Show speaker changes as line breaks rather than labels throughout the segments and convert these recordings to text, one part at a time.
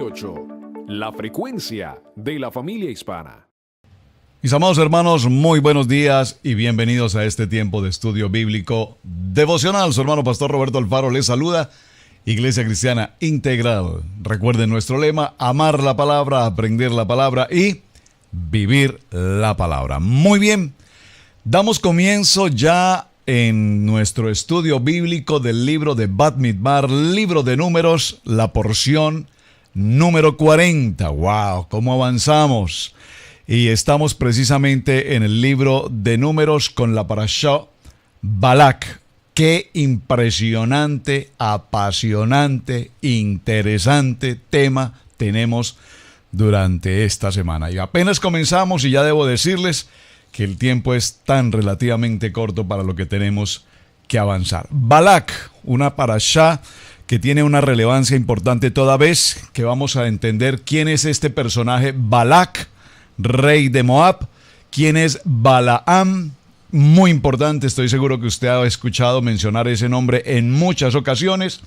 88, la frecuencia de la familia hispana.
Mis amados hermanos, muy buenos días y bienvenidos a este tiempo de estudio bíblico devocional. Su hermano pastor Roberto Alfaro les saluda. Iglesia Cristiana Integral. Recuerden nuestro lema: amar la palabra, aprender la palabra y vivir la palabra. Muy bien, damos comienzo ya en nuestro estudio bíblico del libro de Bamidbar, libro de Números, la porción número 40. ¡Wow! ¿Cómo avanzamos? Y estamos precisamente en el libro de Números con la parashá Balak. Qué impresionante, apasionante, interesante tema tenemos durante esta semana. Y apenas comenzamos y ya debo decirles que el tiempo es tan relativamente corto para lo que tenemos que avanzar. Balak, una parashá que tiene una relevancia importante toda vez que vamos a entender quién es este personaje Balak, rey de Moab, quién es Balaam. Muy importante, estoy seguro que usted ha escuchado mencionar ese nombre en muchas ocasiones,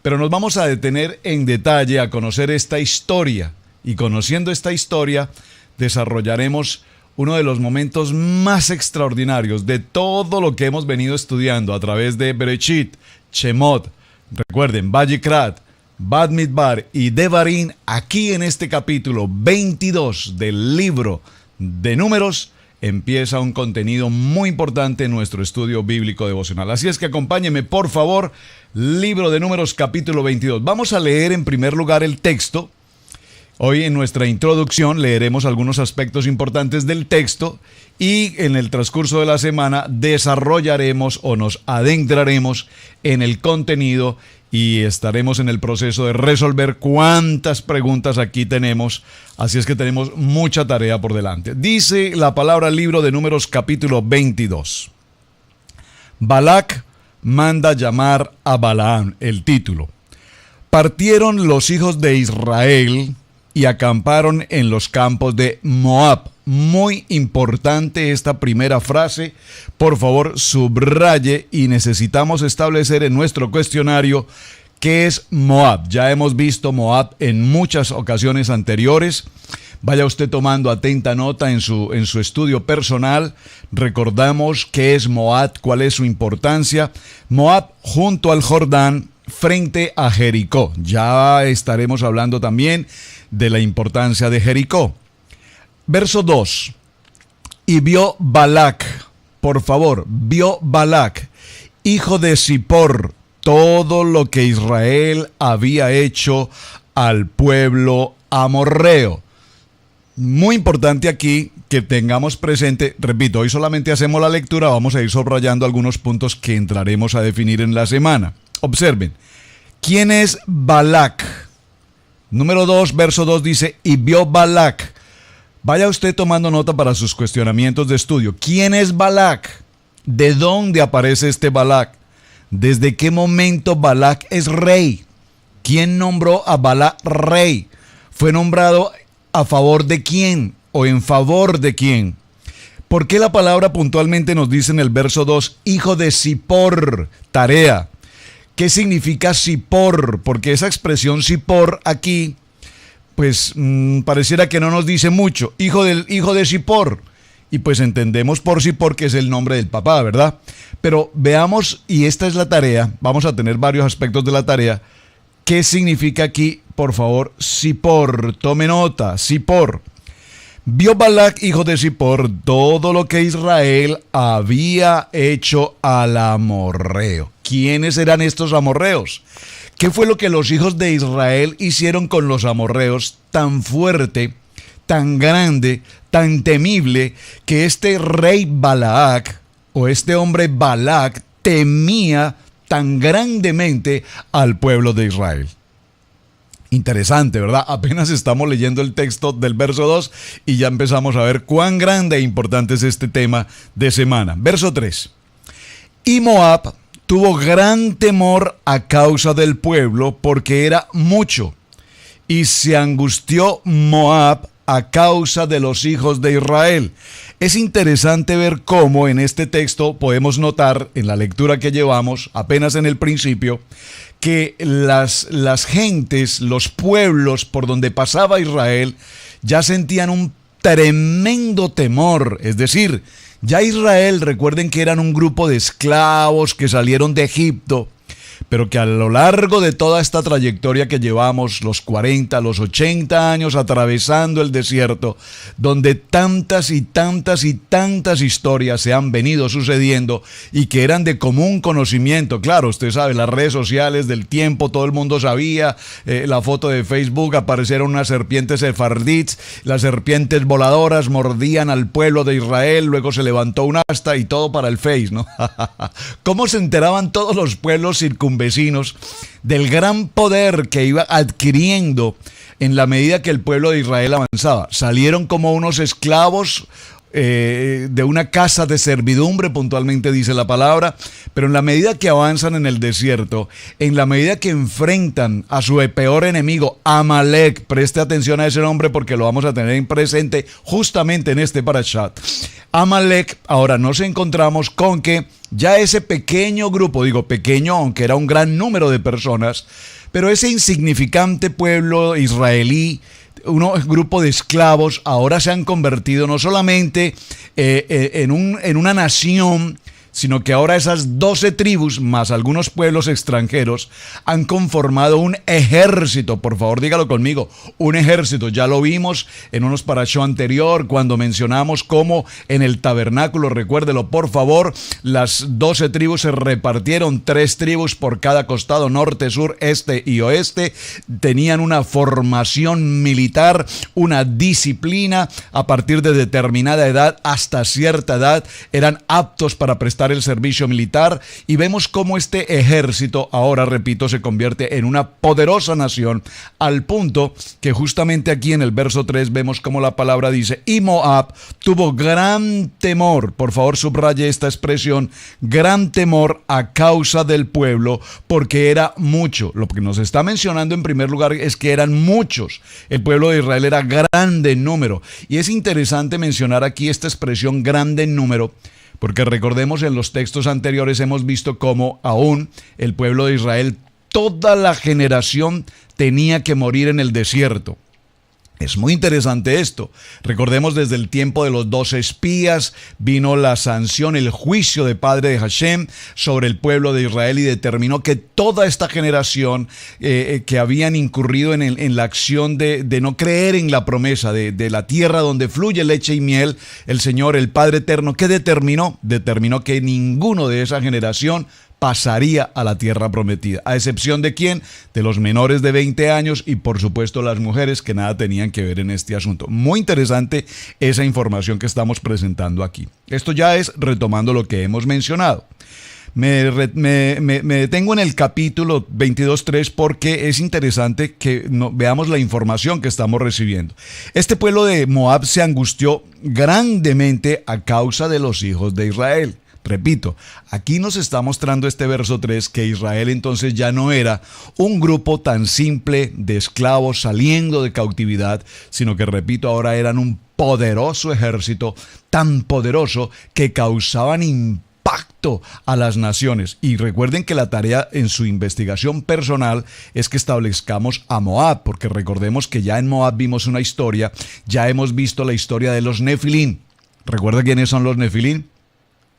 pero nos vamos a detener en detalle a conocer esta historia, y conociendo esta historia desarrollaremos uno de los momentos más extraordinarios de todo lo que hemos venido estudiando a través de Bereshit, Shemot, recuerden, Vayikrat, Bamidbar y Devarim. Aquí en este capítulo 22 del libro de Números empieza un contenido muy importante en nuestro estudio bíblico devocional. Así es que acompáñeme, por favor, libro de Números capítulo 22. Vamos a leer en primer lugar el texto. Hoy en nuestra introducción leeremos algunos aspectos importantes del texto y en el transcurso de la semana desarrollaremos o nos adentraremos en el contenido y estaremos en el proceso de resolver cuántas preguntas aquí tenemos. Así es que tenemos mucha tarea por delante. Dice la palabra libro de Números capítulo 22. Balak manda llamar a Balaam, el título. Partieron los hijos de Israel y acamparon en los campos de Moab. Muy importante esta primera frase. Por favor, subraye y necesitamos establecer en nuestro cuestionario qué es Moab. Ya hemos visto Moab en muchas ocasiones anteriores. Vaya usted tomando atenta nota en su estudio personal. Recordamos qué es Moab, cuál es su importancia. Moab junto al Jordán, frente a Jericó. Ya estaremos hablando también de la importancia de Jericó. Verso 2. Y vio Balak, por favor, vio Balak, hijo de Zippor, todo lo que Israel había hecho al pueblo amorreo. Muy importante aquí que tengamos presente, repito, hoy solamente hacemos la lectura, vamos a ir subrayando algunos puntos que entraremos a definir en la semana. Observen, ¿quién es Balak? Número 2, verso 2 dice, y vio Balak. Vaya usted tomando nota para sus cuestionamientos de estudio. ¿Quién es Balak? ¿De dónde aparece este Balak? ¿Desde qué momento Balak es rey? ¿Quién nombró a Balak rey? ¿Fue nombrado a favor de quién o en favor de quién? ¿Por qué la palabra puntualmente nos dice en el verso 2, hijo de Zippor? Tarea. ¿Qué significa Zippor? Porque esa expresión Zippor aquí, pues pareciera que no nos dice mucho. Hijo de Zippor. Y pues entendemos por Zippor que es el nombre del papá, ¿verdad? Pero veamos, y esta es la tarea, vamos a tener varios aspectos de la tarea. ¿Qué significa aquí, por favor, Zippor? Tome nota, Zippor. Vio Balak, hijo de Zippor, todo lo que Israel había hecho al amorreo. ¿Quiénes eran estos amorreos? ¿Qué fue lo que los hijos de Israel hicieron con los amorreos tan fuerte, tan grande, tan temible, que este rey Balac, o este hombre Balak, temía tan grandemente al pueblo de Israel? Interesante, ¿verdad? Apenas estamos leyendo el texto del verso 2 y ya empezamos a ver cuán grande e importante es este tema de semana. Verso 3. Y Moab tuvo gran temor a causa del pueblo porque era mucho, y se angustió Moab a causa de los hijos de Israel. Es interesante ver cómo en este texto podemos notar, en la lectura que llevamos, apenas en el principio, que las gentes, los pueblos por donde pasaba Israel, ya sentían un tremendo temor. Es decir, ya Israel, recuerden que eran un grupo de esclavos que salieron de Egipto, pero que a lo largo de toda esta trayectoria que llevamos, los 40, los 80 años atravesando el desierto, donde tantas y tantas y tantas historias se han venido sucediendo y que eran de común conocimiento. Claro, usted sabe, las redes sociales del tiempo, todo el mundo sabía, la foto de Facebook, aparecieron unas serpientes sefardíes, las serpientes voladoras mordían al pueblo de Israel, luego se levantó un asta y todo para el Face, ¿no? ¿Cómo se enteraban todos los pueblos circunvecinos del gran poder que iba adquiriendo en la medida que el pueblo de Israel avanzaba? Salieron como unos esclavos de una casa de servidumbre, puntualmente dice la palabra, pero en la medida que avanzan en el desierto, en la medida que enfrentan a su peor enemigo, Amalek, preste atención a ese nombre porque lo vamos a tener en presente justamente en este parashat. Amalek, ahora nos encontramos con que ya ese pequeño grupo, digo pequeño aunque era un gran número de personas, pero ese insignificante pueblo israelí, un grupo de esclavos, ahora se han convertido no solamente en una nación, sino que ahora esas 12 tribus, más algunos pueblos extranjeros, han conformado un ejército. Por favor, dígalo conmigo, un ejército. Ya lo vimos en unos parashot anterior, cuando mencionamos cómo en el tabernáculo, recuérdelo por favor, las 12 tribus se repartieron, 3 tribus por cada costado, norte, sur, este y oeste, tenían una formación militar, una disciplina, a partir de determinada edad hasta cierta edad, eran aptos para prestar el servicio militar, y vemos cómo este ejército ahora, repito, se convierte en una poderosa nación, al punto que justamente aquí en el verso 3 vemos cómo la palabra dice: y Moab tuvo gran temor. Por favor, subraye esta expresión, gran temor, a causa del pueblo, porque era mucho. Lo que nos está mencionando en primer lugar es que eran muchos. El pueblo de Israel era grande en número, y es interesante mencionar aquí esta expresión grande en número, porque recordemos, en los textos anteriores hemos visto cómo aún el pueblo de Israel, toda la generación tenía que morir en el desierto. Es muy interesante esto. Recordemos, desde el tiempo de los 12 espías vino la sanción, el juicio de Padre de Hashem sobre el pueblo de Israel, y determinó que toda esta generación que habían incurrido en la acción de no creer en la promesa de la tierra donde fluye leche y miel, el Señor, el Padre Eterno, ¿qué determinó? Determinó que ninguno de esa generación pasaría a la tierra prometida, a excepción de quién, de los menores de 20 años y por supuesto las mujeres, que nada tenían que ver en este asunto. Muy interesante esa información que estamos presentando aquí. Esto ya es retomando lo que hemos mencionado. Me detengo en el capítulo 22.3 porque es interesante que veamos la información que estamos recibiendo. Este pueblo de Moab se angustió grandemente a causa de los hijos de Israel. Repito, aquí nos está mostrando este verso 3 que Israel entonces ya no era un grupo tan simple de esclavos saliendo de cautividad, sino que, repito, ahora eran un poderoso ejército, tan poderoso que causaban impacto a las naciones. Y recuerden que la tarea en su investigación personal es que establezcamos a Moab, porque recordemos que ya en Moab vimos una historia, ya hemos visto la historia de los Nefilín. ¿Recuerda quiénes son los Nefilín?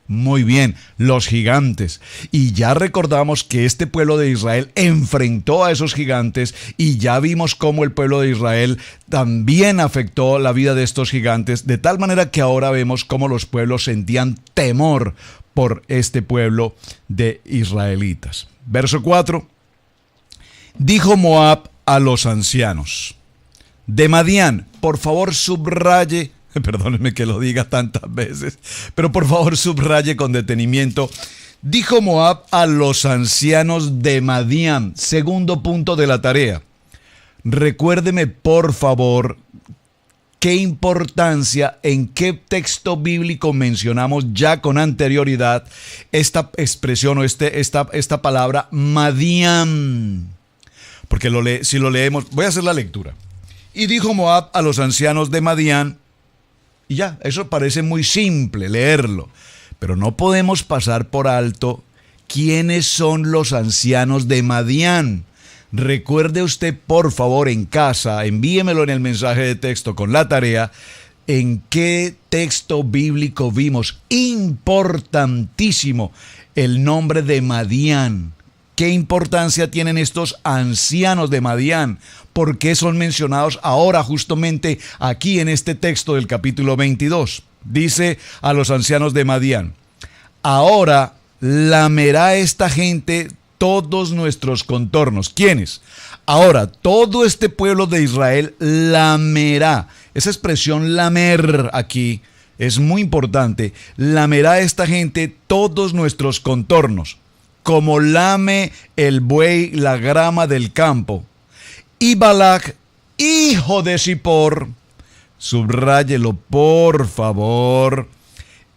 Muy bien, los gigantes. Y ya recordamos que este pueblo de Israel enfrentó a esos gigantes, y ya vimos cómo el pueblo de Israel también afectó la vida de estos gigantes, de tal manera que ahora vemos cómo los pueblos sentían temor por este pueblo de israelitas. Verso 4. Dijo Moab a los ancianos de Madián, por favor subraye, perdónenme que lo diga tantas veces, pero por favor subraye con detenimiento. Dijo Moab a los ancianos de Madián. Segundo punto de la tarea. Recuérdeme por favor qué importancia, en qué texto bíblico mencionamos ya con anterioridad esta expresión o esta palabra Madián. Porque si lo leemos, voy a hacer la lectura. Y dijo Moab a los ancianos de Madián. Y ya, eso parece muy simple leerlo, pero no podemos pasar por alto ¿quiénes son los ancianos de Madián? Recuerde usted, por favor, en casa, envíemelo en el mensaje de texto con la tarea, en qué texto bíblico vimos importantísimo el nombre de Madián. ¿Qué importancia tienen estos ancianos de Madián? ¿Por qué son mencionados ahora justamente aquí en este texto del capítulo 22? Dice a los ancianos de Madián: ahora lamerá esta gente todos nuestros contornos. ¿Quiénes? Ahora, todo este pueblo de Israel lamerá. Esa expresión lamer aquí es muy importante. Lamerá esta gente todos nuestros contornos, como lame el buey la grama del campo. Y Balac, hijo de Zippor, subráyelo por favor.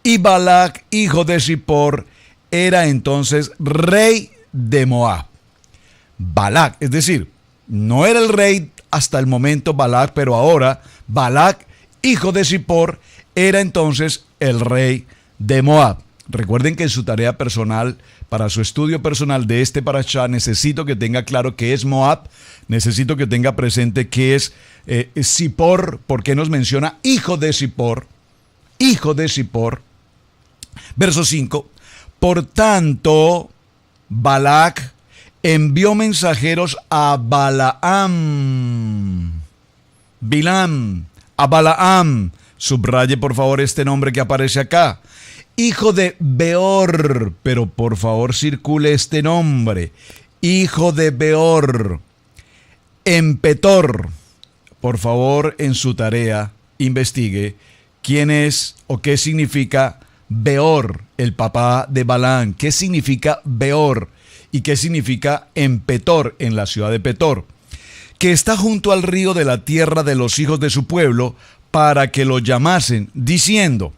Y Balac, hijo de Zippor, era entonces rey de Moab. Balac, es decir, no era el rey hasta el momento Balac, pero ahora Balac, hijo de Zippor, era entonces el rey de Moab. Recuerden que en su tarea personal, para su estudio personal de este parashá, necesito que tenga claro qué es Moab, necesito que tenga presente qué es Zippor, porque nos menciona hijo de Zippor, hijo de Zippor. Verso 5, por tanto, Balac envió mensajeros a Balaam, a Balaam, subraye por favor este nombre que aparece acá, hijo de Beor, pero por favor circule este nombre, hijo de Beor, en Petor. Por favor, en su tarea, investigue quién es o qué significa Beor, el papá de Balaam. ¿Qué significa Beor? ¿Y qué significa en Petor, en la ciudad de Petor? Que está junto al río de la tierra de los hijos de su pueblo, para que lo llamasen, diciendo: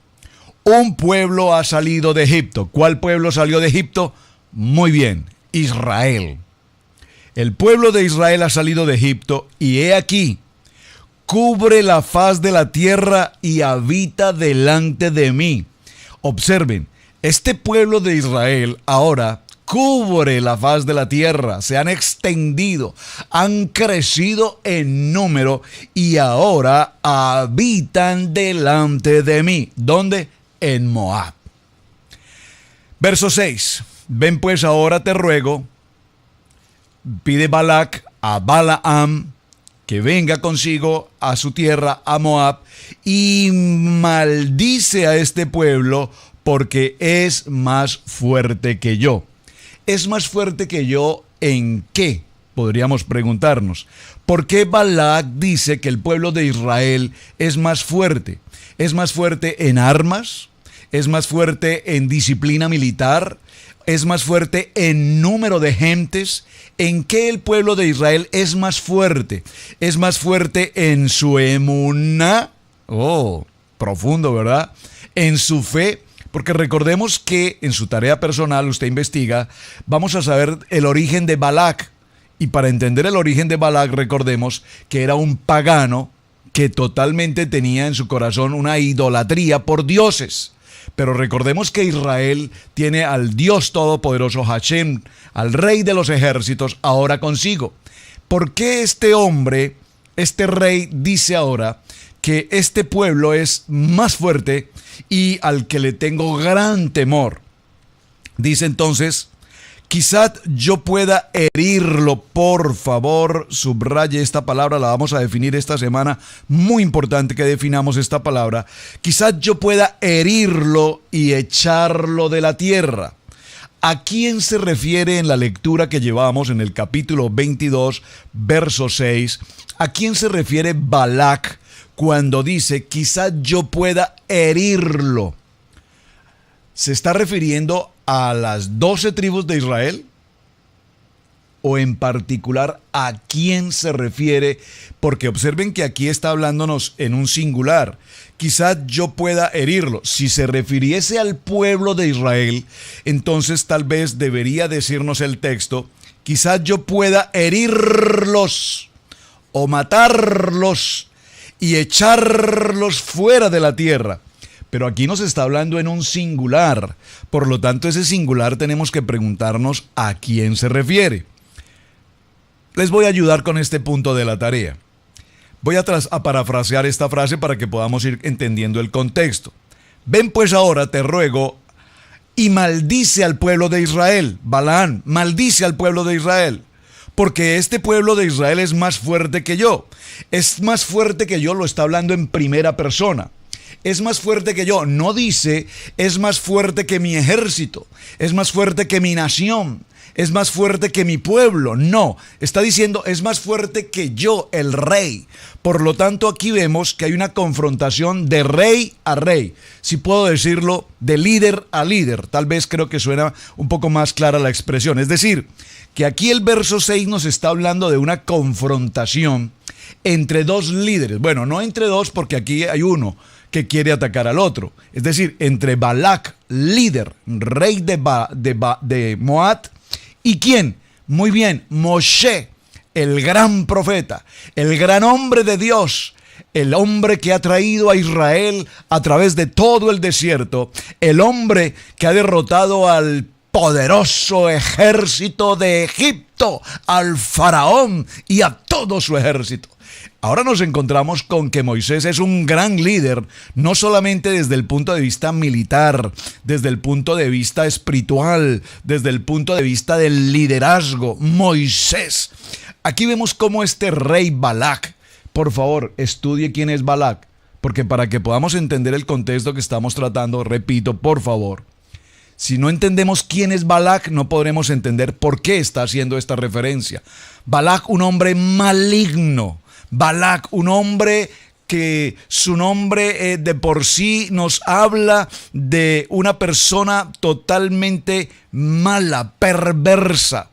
un pueblo ha salido de Egipto. ¿Cuál pueblo salió de Egipto? Muy bien, Israel. El pueblo de Israel ha salido de Egipto, y he aquí, cubre la faz de la tierra y habita delante de mí. Observen, este pueblo de Israel ahora cubre la faz de la tierra, se han extendido, han crecido en número y ahora habitan delante de mí. ¿Dónde? En Moab. Verso 6. Ven pues ahora te ruego, pide Balac a Balaam que venga consigo a su tierra, a Moab, y maldice a este pueblo porque es más fuerte que yo. ¿Es más fuerte que yo en qué? Podríamos preguntarnos. ¿Por qué Balac dice que el pueblo de Israel es más fuerte? ¿Es más fuerte en armas? ¿Es más fuerte en disciplina militar? ¿Es más fuerte en número de gentes? ¿En qué el pueblo de Israel es más fuerte? ¿Es más fuerte en su emuná? Oh, profundo, ¿verdad? En su fe. Porque recordemos que en su tarea personal, usted investiga, vamos a saber el origen de Balac. Y para entender el origen de Balac, recordemos que era un pagano que totalmente tenía en su corazón una idolatría por dioses. Pero recordemos que Israel tiene al Dios Todopoderoso, Hashem, al Rey de los ejércitos, ahora consigo. ¿Por qué este hombre, este rey, dice ahora que este pueblo es más fuerte y al que le tengo gran temor? Dice entonces: quizás yo pueda herirlo. Por favor, subraye esta palabra, la vamos a definir esta semana. Muy importante que definamos esta palabra. Quizás yo pueda herirlo y echarlo de la tierra. ¿A quién se refiere en la lectura que llevamos en el capítulo 22, verso 6? ¿A quién se refiere Balac cuando dice quizás yo pueda herirlo? ¿Se está refiriendo a las 12 tribus de Israel? ¿O en particular a quién se refiere? Porque observen que aquí está hablándonos en un singular. Quizás yo pueda herirlo. Si se refiriese al pueblo de Israel, entonces tal vez debería decirnos el texto: quizás yo pueda herirlos o matarlos y echarlos fuera de la tierra. Pero aquí nos está hablando en un singular. Por lo tanto, ese singular tenemos que preguntarnos a quién se refiere. Les voy a ayudar con este punto de la tarea. Voy a parafrasear esta frase para que podamos ir entendiendo el contexto. Ven pues ahora, te ruego, y maldice al pueblo de Israel. Balaam, maldice al pueblo de Israel. Porque este pueblo de Israel es más fuerte que yo. Es más fuerte que yo, lo está hablando en primera persona. Es más fuerte que yo. No dice, es más fuerte que mi ejército. Es más fuerte que mi nación. Es más fuerte que mi pueblo. No, está diciendo, es más fuerte que yo, el rey. Por lo tanto, aquí vemos que hay una confrontación de rey a rey. Si puedo decirlo, de líder a líder. Tal vez creo que suena un poco más clara la expresión. Es decir, que aquí el verso 6 nos está hablando de una confrontación entre dos líderes. Bueno, no entre dos, porque aquí hay uno que quiere atacar al otro. Es decir, entre Balac, líder, rey de Moab, ¿y quién? Muy bien, Moshe, el gran profeta, el gran hombre de Dios, el hombre que ha traído a Israel a través de todo el desierto, el hombre que ha derrotado al poderoso ejército de Egipto, al faraón y a todo su ejército. Ahora nos encontramos con que Moisés es un gran líder, no solamente desde el punto de vista militar, desde el punto de vista espiritual, desde el punto de vista del liderazgo. Moisés. Aquí vemos cómo este rey Balac, por favor, estudie quién es Balac, porque para que podamos entender el contexto que estamos tratando, repito, por favor, si no entendemos quién es Balac, no podremos entender por qué está haciendo esta referencia. Balac, un hombre maligno. Balac, un hombre que su nombre de por sí nos habla de una persona totalmente mala, perversa.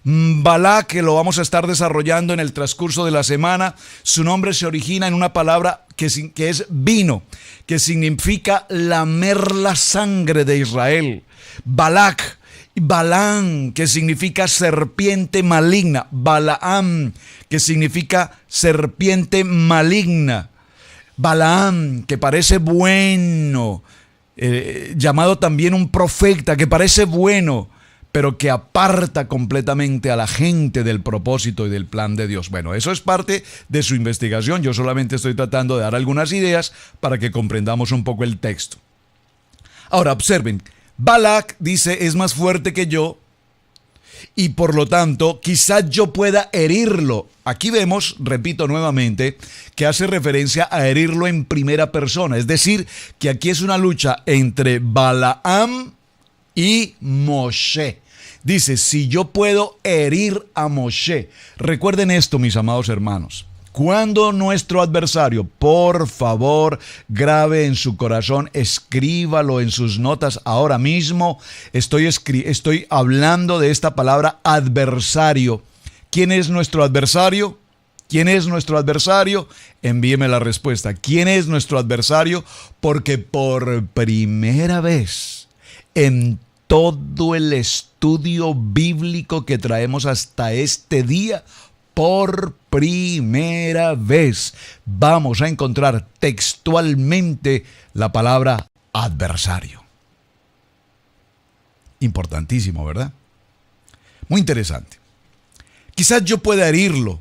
Balac, que lo vamos a estar desarrollando en el transcurso de la semana, su nombre se origina en una palabra que es vino, que significa lamer la sangre de Israel. Balac, Balaam, que significa serpiente maligna. Balaam, que significa serpiente maligna. Balaam, que parece bueno, llamado también un profeta, que parece bueno, pero que aparta completamente a la gente del propósito y del plan de Dios. Bueno, eso es parte de su investigación. Yo solamente estoy tratando de dar algunas ideas para que comprendamos un poco el texto. Ahora, observen. Balac dice, es más fuerte que yo y por lo tanto quizás yo pueda herirlo. Aquí vemos, repito nuevamente, que hace referencia a herirlo en primera persona. Es decir, que aquí es una lucha entre Balaam y Moshe. Dice, si yo puedo herir a Moshe. Recuerden esto, mis amados hermanos. Cuando nuestro adversario, por favor, grabe en su corazón, escríbalo en sus notas ahora mismo. Estoy hablando de esta palabra adversario. ¿Quién es nuestro adversario? ¿Quién es nuestro adversario? Envíeme la respuesta. ¿Quién es nuestro adversario? Porque por primera vez en todo el estudio bíblico que traemos hasta este día, por primera vez vamos a encontrar textualmente la palabra adversario. Importantísimo, ¿verdad? Muy interesante. Quizás yo pueda herirlo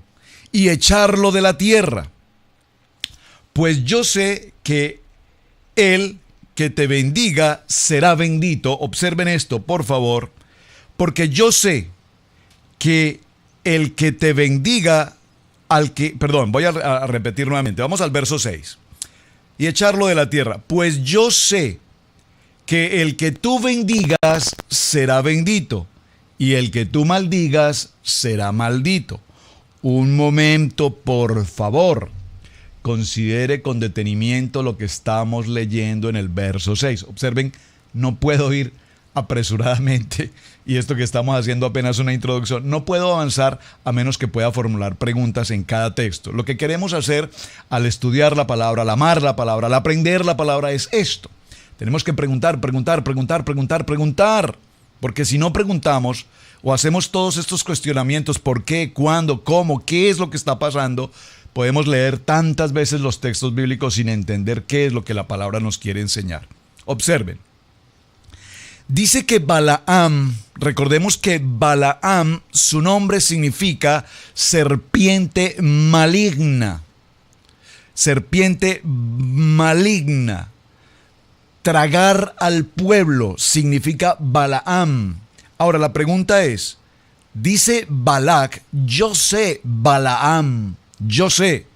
y echarlo de la tierra, pues yo sé que el que te bendiga será bendito. Observen esto, por favor, porque yo sé que el que te bendiga, voy a repetir nuevamente, vamos al verso 6, y echarlo de la tierra, pues yo sé que el que tú bendigas será bendito, y el que tú maldigas será maldito. Un momento, por favor, considere con detenimiento lo que estamos leyendo en el verso 6. Observen, no puedo ir apresuradamente, y esto que estamos haciendo apenas una introducción, no puedo avanzar a menos que pueda formular preguntas en cada texto. Lo que queremos hacer al estudiar la palabra, al amar la palabra, al aprender la palabra es esto. Tenemos que preguntar. Porque si no preguntamos o hacemos todos estos cuestionamientos, ¿por qué, cuándo, cómo, qué es lo que está pasando? Podemos leer tantas veces los textos bíblicos sin entender qué es lo que la palabra nos quiere enseñar. Observen. Dice que Balaam, recordemos que Balaam, su nombre significa serpiente maligna. Serpiente maligna. Tragar al pueblo significa Balaam. Ahora la pregunta es, dice Balac, yo sé, Balaam, yo sé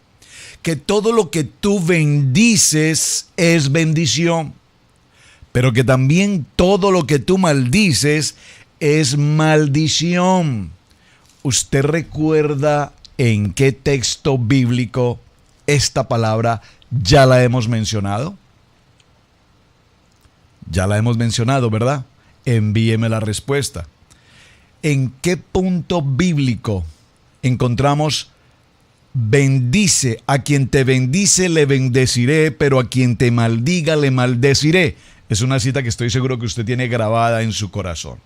que todo lo que tú bendices es bendición, pero que también todo lo que tú maldices es maldición. ¿Usted recuerda en qué texto bíblico esta palabra ya la hemos mencionado? Ya la hemos mencionado, ¿verdad? Envíeme la respuesta. ¿En qué punto bíblico encontramos bendice? A quien te bendice le bendeciré, pero a quien te maldiga le maldeciré. Es una cita que estoy seguro que usted tiene grabada en su corazón.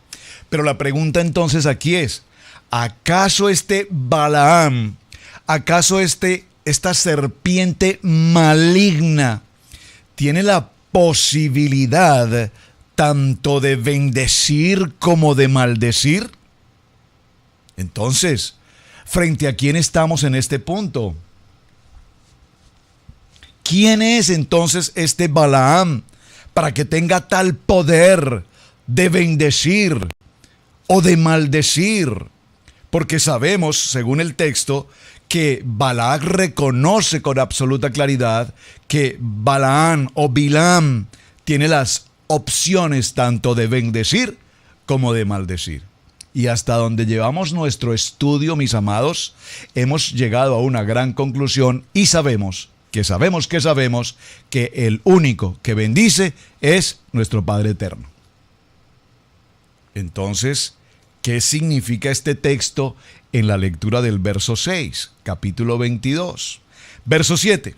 Pero la pregunta entonces aquí es, ¿acaso este Balaam, acaso esta serpiente maligna tiene la posibilidad tanto de bendecir como de maldecir? Entonces, ¿frente a quién estamos en este punto? ¿Quién es entonces este Balaam para que tenga tal poder de bendecir o de maldecir? Porque sabemos, según el texto, que Balac reconoce con absoluta claridad que Balaam o Bilam tiene las opciones tanto de bendecir como de maldecir. Y hasta donde llevamos nuestro estudio, mis amados, hemos llegado a una gran conclusión y sabemos que el único que bendice es nuestro Padre Eterno. Entonces, ¿qué significa este texto en la lectura del verso 6, capítulo 22? Verso 7.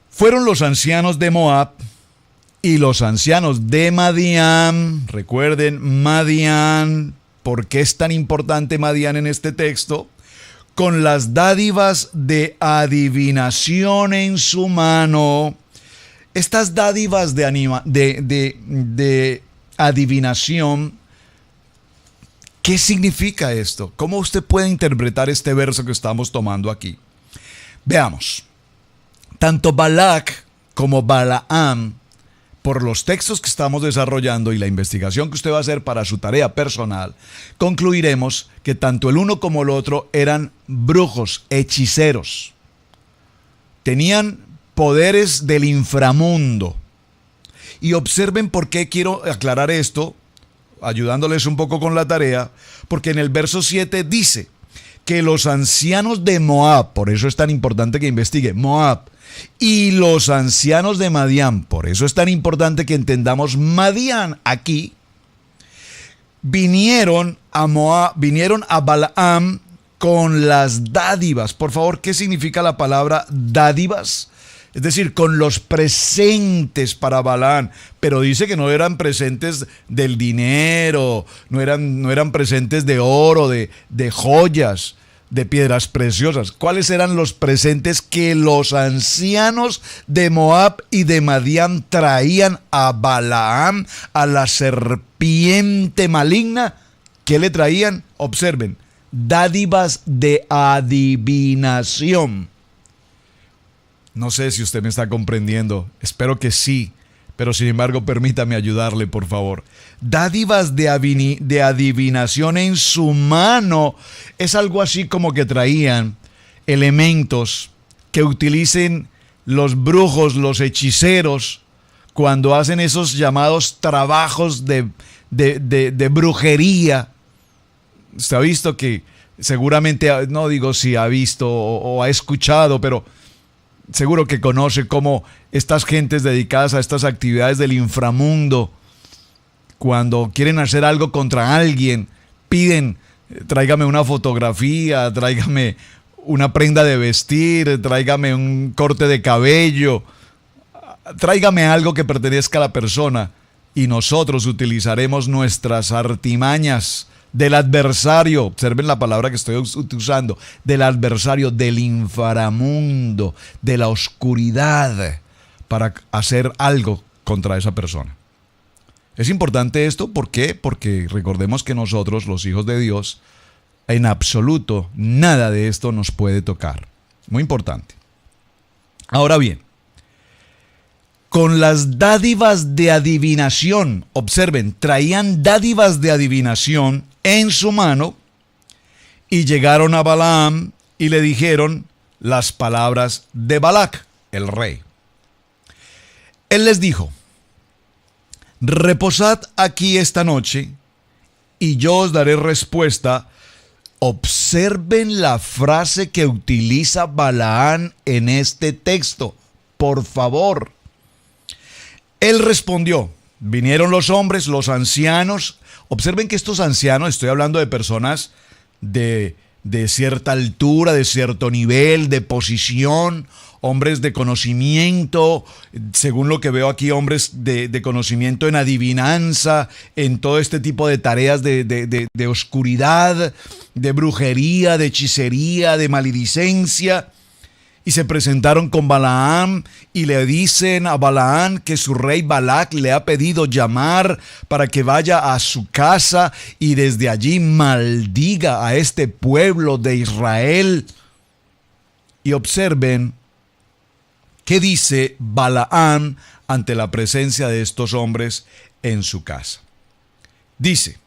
Fueron los ancianos de Moab y los ancianos de Madián. Recuerden, Madián, ¿por qué es tan importante Madián en este texto? Con las dádivas de adivinación en su mano. Estas dádivas de adivinación, ¿qué significa esto? ¿Cómo usted puede interpretar este verso que estamos tomando aquí? Veamos. Tanto Balac como Balaam, por los textos que estamos desarrollando y la investigación que usted va a hacer para su tarea personal, concluiremos que tanto el uno como el otro eran brujos, hechiceros. Tenían poderes del inframundo. Y observen por qué quiero aclarar esto, ayudándoles un poco con la tarea, porque en el verso 7 dice que los ancianos de Moab, por eso es tan importante que investigue, Moab, y los ancianos de Madián, por eso es tan importante que entendamos Madián aquí, vinieron a Balaam con las dádivas. Por favor, ¿qué significa la palabra dádivas? Es decir, con los presentes para Balaam, pero dice que no eran presentes del dinero, no eran presentes de oro, de joyas, de piedras preciosas. ¿Cuáles eran los presentes que los ancianos de Moab y de Madián traían a Balaam, a la serpiente maligna? ¿Qué le traían? Observen, dádivas de adivinación. No sé si usted me está comprendiendo, espero que sí, pero sin embargo permítame ayudarle, por favor. Dádivas de adivinación en su mano. Es algo así como que traían elementos que utilicen los brujos, los hechiceros, cuando hacen esos llamados trabajos de brujería. Usted ha visto que seguramente, no digo si ha visto o ha escuchado, pero seguro que conoce cómo estas gentes dedicadas a estas actividades del inframundo, cuando quieren hacer algo contra alguien, piden, tráigame una fotografía, tráigame una prenda de vestir, tráigame un corte de cabello, tráigame algo que pertenezca a la persona, y nosotros utilizaremos nuestras artimañas del adversario, observen la palabra que estoy usando, del adversario, del inframundo, de la oscuridad, para hacer algo contra esa persona. Es importante esto, ¿por qué? Porque recordemos que nosotros, los hijos de Dios, en absoluto nada de esto nos puede tocar. Muy importante. Ahora bien, con las dádivas de adivinación, observen, traían dádivas de adivinación en su mano y llegaron a Balaam y le dijeron las palabras de Balac, el rey. Él les dijo: reposad aquí esta noche y yo os daré respuesta. Observen la frase que utiliza Balaam en este texto, por favor. Él respondió: vinieron los hombres, los ancianos. Observen que estos ancianos, estoy hablando de personas de cierta altura, de cierto nivel, de posición, hombres de conocimiento, según lo que veo aquí, hombres de conocimiento en adivinanza, en todo este tipo de tareas de oscuridad, de brujería, de hechicería, de maledicencia. Y se presentaron con Balaam y le dicen a Balaam que su rey Balac le ha pedido llamar para que vaya a su casa y desde allí maldiga a este pueblo de Israel. Y observen qué dice Balaam ante la presencia de estos hombres en su casa. Dice: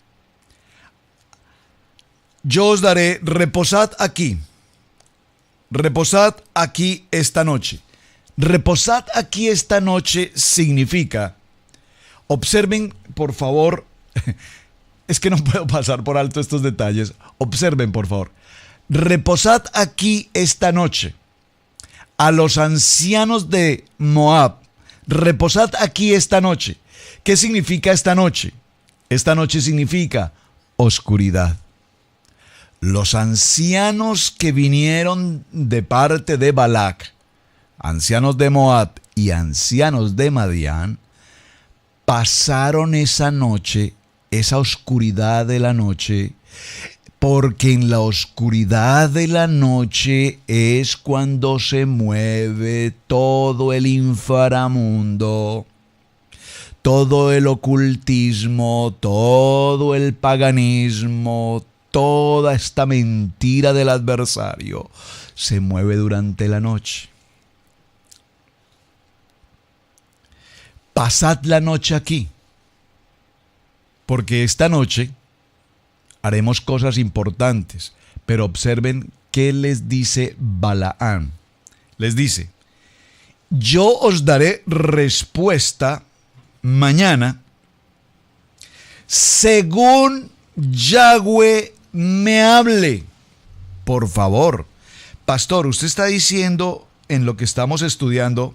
yo os daré, reposad aquí esta noche. Reposad aquí esta noche significa, observen por favor, es que no puedo pasar por alto estos detalles, observen por favor, reposad aquí esta noche a los ancianos de Moab, reposad aquí esta noche. ¿Qué significa esta noche? Esta noche significa oscuridad. Los ancianos que vinieron de parte de Balac, ancianos de Moab y ancianos de Madián, pasaron esa noche, esa oscuridad de la noche, porque en la oscuridad de la noche es cuando se mueve todo el inframundo, todo el ocultismo, todo el paganismo, toda esta mentira del adversario se mueve durante la noche. Pasad la noche aquí, porque esta noche haremos cosas importantes. Pero observen qué les dice Balaam. Les dice: yo os daré respuesta mañana según Yahweh me hable. Por favor, pastor, usted está diciendo en lo que estamos estudiando.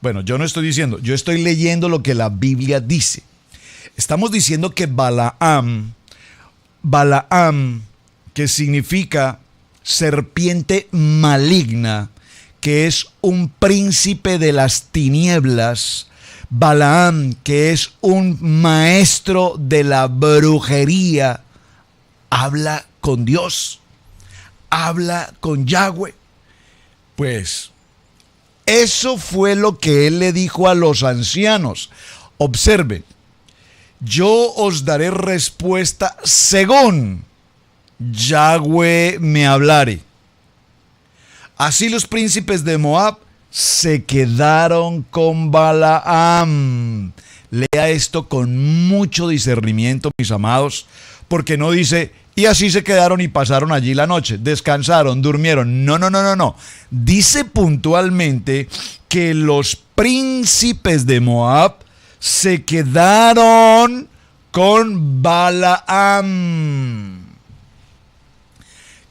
Bueno, yo no estoy diciendo, yo estoy leyendo lo que la Biblia dice. Estamos diciendo que Balaam, que significa serpiente maligna, que es un príncipe de las tinieblas, Balaam, que es un maestro de la brujería, habla con Dios, habla con Yahweh. Pues eso fue lo que él le dijo a los ancianos. Observen: yo os daré respuesta según Yahweh me hablare. Así los príncipes de Moab se quedaron con Balaam. Lea esto con mucho discernimiento, mis amados, porque no dice: y así se quedaron y pasaron allí la noche, descansaron, durmieron. No. Dice puntualmente que los príncipes de Moab se quedaron con Balaam.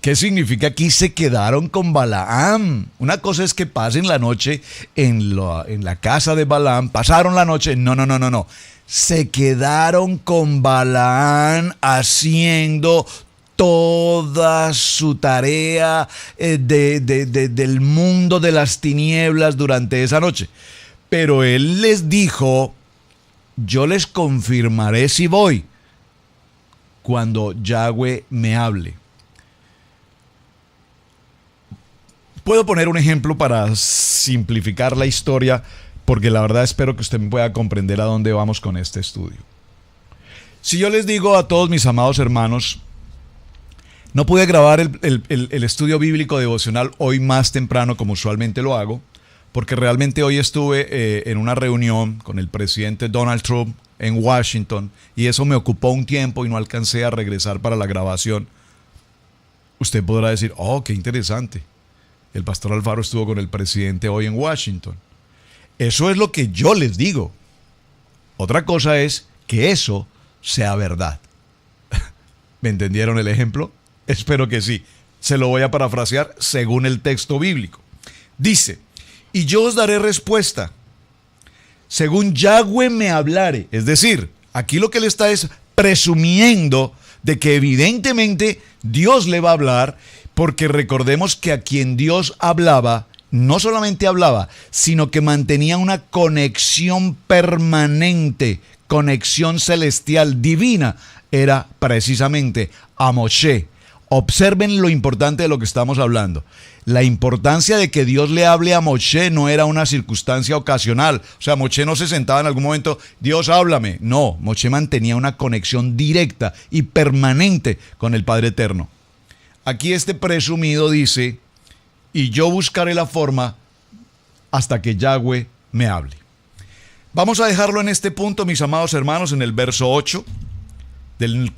¿Qué significa aquí se quedaron con Balaam? Una cosa es que pasen la noche en la casa de Balaam, pasaron la noche. No. Se quedaron con Balaam haciendo toda su tarea del mundo de las tinieblas durante esa noche. Pero él les dijo: yo les confirmaré si voy cuando Yahweh me hable. Puedo poner un ejemplo para simplificar la historia, porque la verdad espero que usted pueda comprender a dónde vamos con este estudio. Si yo les digo a todos mis amados hermanos, no pude grabar el estudio bíblico devocional hoy más temprano como usualmente lo hago, porque realmente hoy estuve en una reunión con el presidente Donald Trump en Washington y eso me ocupó un tiempo y no alcancé a regresar para la grabación. Usted podrá decir, oh, qué interesante. El pastor Alfaro estuvo con el presidente hoy en Washington. Eso es lo que yo les digo. Otra cosa es que eso sea verdad. ¿Me entendieron el ejemplo? Espero que sí. Se lo voy a parafrasear según el texto bíblico. Dice, y yo os daré respuesta según Yahweh me hablare. Es decir, aquí lo que él está es presumiendo de que evidentemente Dios le va a hablar, porque recordemos que a quien Dios hablaba, no solamente hablaba, sino que mantenía una conexión permanente, conexión celestial, divina, era precisamente a Moshe. Observen lo importante de lo que estamos hablando. La importancia de que Dios le hable a Moshe no era una circunstancia ocasional. O sea, Moshe no se sentaba en algún momento, Dios háblame. No, Moshe mantenía una conexión directa y permanente con el Padre Eterno. Aquí este presumido dice, y yo buscaré la forma hasta que Yahweh me hable. Vamos a dejarlo en este punto, mis amados hermanos, en el verso 8 del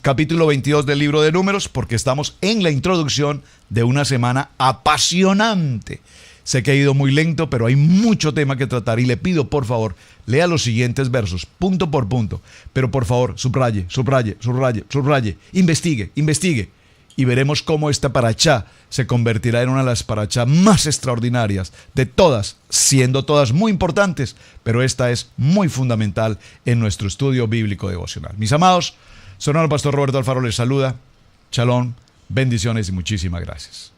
capítulo 22 del libro de Números, porque estamos en la introducción de una semana apasionante. Sé que he ido muy lento, pero hay mucho tema que tratar y le pido, por favor, lea los siguientes versos, punto por punto. Pero por favor, subraye, subraye, subraye, subraye, investigue, investigue. Y veremos cómo esta parachá se convertirá en una de las parachá más extraordinarias de todas, siendo todas muy importantes, pero esta es muy fundamental en nuestro estudio bíblico devocional. Mis amados, su hermano el pastor Roberto Alfaro les saluda. Shalom, bendiciones y muchísimas gracias.